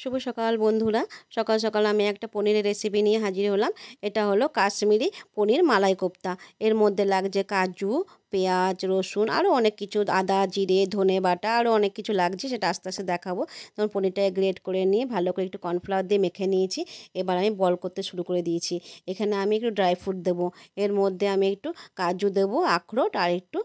শুভ সকাল বন্ধুরা। সকাল সকাল আমি একটা পনিরের রেসিপি নিয়ে হাজির হলাম। এটা হলো কাশ্মীরি পনির মালাই কোপ্তা। এর মধ্যে লাগছে কাজু, পেঁয়াজ, রসুন, আরও অনেক কিছু, আদা, জিরে, ধনে বাটা, আরও অনেক কিছু লাগছে, সেটা আস্তে আস্তে দেখাবো। তখন পনিরটাকে গ্রেট করে নিয়ে ভালো করে একটু কর্নফ্লাওয়ার দিয়ে মেখে নিয়েছি। এবার আমি বল করতে শুরু করে দিয়েছি। এখানে আমি একটু ড্রাই ফ্রুট দেবো। এর মধ্যে আমি একটু কাজু দেবো, আখরোট, আর একটু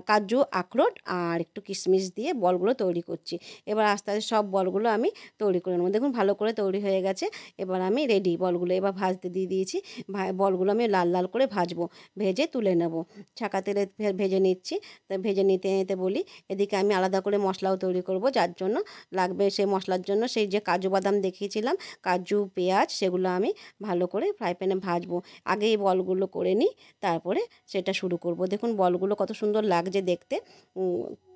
কাজু, আখরোট আর একটু কিশমিশ দিয়ে বলগুলো তৈরি করছি। এবার আস্তে আস্তে সব বলগুলো আমি তৈরি করে নেবো। দেখুন ভালো করে তৈরি হয়ে গেছে। এবার আমি রেডি বলগুলো এবার ভাজতে দিয়ে দিয়েছি। বলগুলো আমি লাল লাল করে ভাজবো, ভেজে তুলে নেব। ছাঁকা তেলে ভেজে নিচ্ছি। তা ভেজে নিতে নিতে বলি, এদিকে আমি আলাদা করে মশলাও তৈরি করব, যার জন্য লাগবে সেই মশলার জন্য সেই যে কাজু বাদাম দেখিয়েছিলাম, কাজু, পেঁয়াজ, সেগুলো আমি ভালো করে ফ্রাই প্যানে ভাজবো। আগে এই বলগুলো করে নিই, তারপরে সেটা শুরু করব। দেখুন বলগুলো কত সুন্দর লাগছে দেখতে,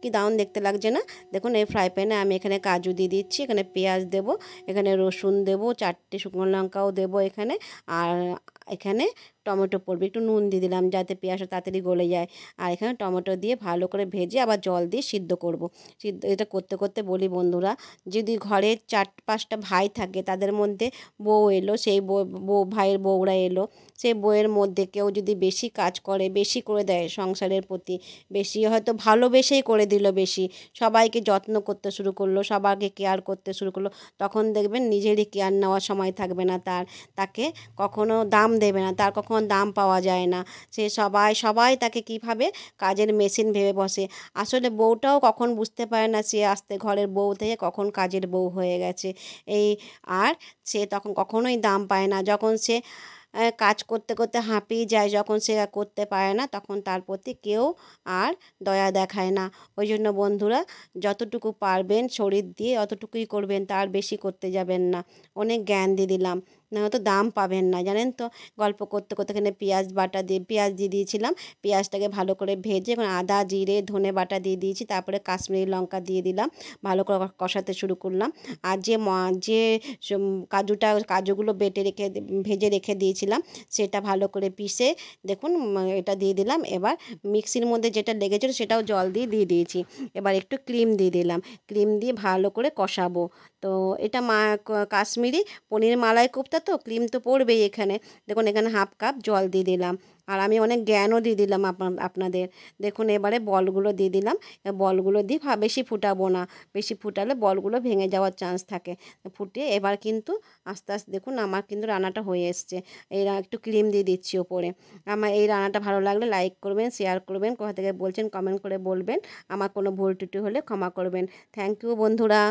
কি দারুণ দেখতে লাগছে না? দেখুন এই ফ্রাই প্যানে আমি এখানে কাজু দিয়ে দিচ্ছি, এখানে পেঁয়াজ দেবো, এখানে রসুন দেবো, 4টে শুকনো লঙ্কাও দেবো এখানে, আর এখানে টমেটো পড়বে, একটু নুন দিয়ে দিলাম যাতে পেঁয়াজটা তাড়াতাড়ি গলে যায়। আর এখানে টমেটো দিয়ে ভালো করে ভেজে আবার জল দিয়ে সিদ্ধ করব। এটা করতে করতে বলি বন্ধুরা, যদি ঘরে 4-5টা ভাই থাকে, তাদের মধ্যে বউ এলো, সেই বউ ভাইয়ের বউরা এলো, সেই বউয়ের মধ্যে কেউ যদি বেশি কাজ করে, বেশি করে দেয় সংসারের প্রতি, বেশি হয়তো ভালোবেসেই করে দিল, বেশি সবাইকে যত্ন করতে শুরু করলো, সবাইকে কেয়ার করতে শুরু করলো, তখন দেখবেন নিজেরই কেয়ার নেওয়ার সময় থাকবে না তার, তাকে কখনো দাম দেবে না, তার কখনো দাম পাওয়া যায় না। সে সবাই তাকে কীভাবে কাজের মেশিন ভেবে বসে। আসলে বউটাও কখন বুঝতে পারে না সে আস্তে ঘরের বউ থেকে কখন কাজের বউ হয়ে গেছে। এই আর সে তখন কখনোই দাম পায় না। যখন সে কাজ করতে করতে হাঁপিয়ে যায়, যখন সে আর করতে পারে না, তখন তার প্রতি কেউ আর দয়া দেখায় না। ওই জন্য বন্ধুরা, যতটুকু পারবেন শরীর দিয়ে অতটুকুই করবেন, তার বেশি করতে যাবেন না। অনেক জ্ঞান দিয়ে দিলাম, না হয়তো দাম পাবেন না, জানেন তো। গল্প করতে করতে এখানে পেঁয়াজ দিয়ে দিয়েছিলাম। পেঁয়াজটাকে ভালো করে ভেজে এখন আদা, জিরে, ধনে বাটা দিয়ে দিয়েছি, তারপরে কাশ্মীরি লঙ্কা দিয়ে দিলাম, ভালো করে কষাতে শুরু করলাম। আর যে কাজুগুলো ভেজে রেখে দিয়েছিলাম, সেটা ভালো করে পিষে দেখুন এটা দিয়ে দিলাম। এবার মিক্সির মধ্যে যেটা লেগেছিলো সেটাও জল দিয়ে দিয়েছি। এবার একটু ক্রিম দিয়ে দিলাম, ক্রিম দিয়ে ভালো করে কষাবো। তো এটা কাশ্মীরি পনির মালাই কোপ্তা, তো ক্রিম তো পড়বেই এখানে। দেখুন এখানে হাফ কাপ জল দিয়ে দিলাম, আর আমি অনেক জ্ঞানও দিয়ে দিলাম আপনাদের। দেখুন এবারে বলগুলো দিয়ে দিলাম। বলগুলো দিয়ে বেশি ফুটাবো না, বেশি ফুটালে বলগুলো ভেঙে যাওয়ার চান্স থাকে। ফুটিয়ে এবার কিন্তু আস্তে আস্তে দেখুন আমার কিন্তু রান্নাটা হয়ে এসছে। একটু ক্রিম দিয়ে দিচ্ছি ওপরে। আমার এই রান্নাটা ভালো লাগলে লাইক করবেন, শেয়ার করবেন, কোথা থেকে বলছেন কমেন্ট করে বলবেন। আমার কোনো ভুল ত্রুটি হলে ক্ষমা করবেন। থ্যাংক ইউ বন্ধুরা।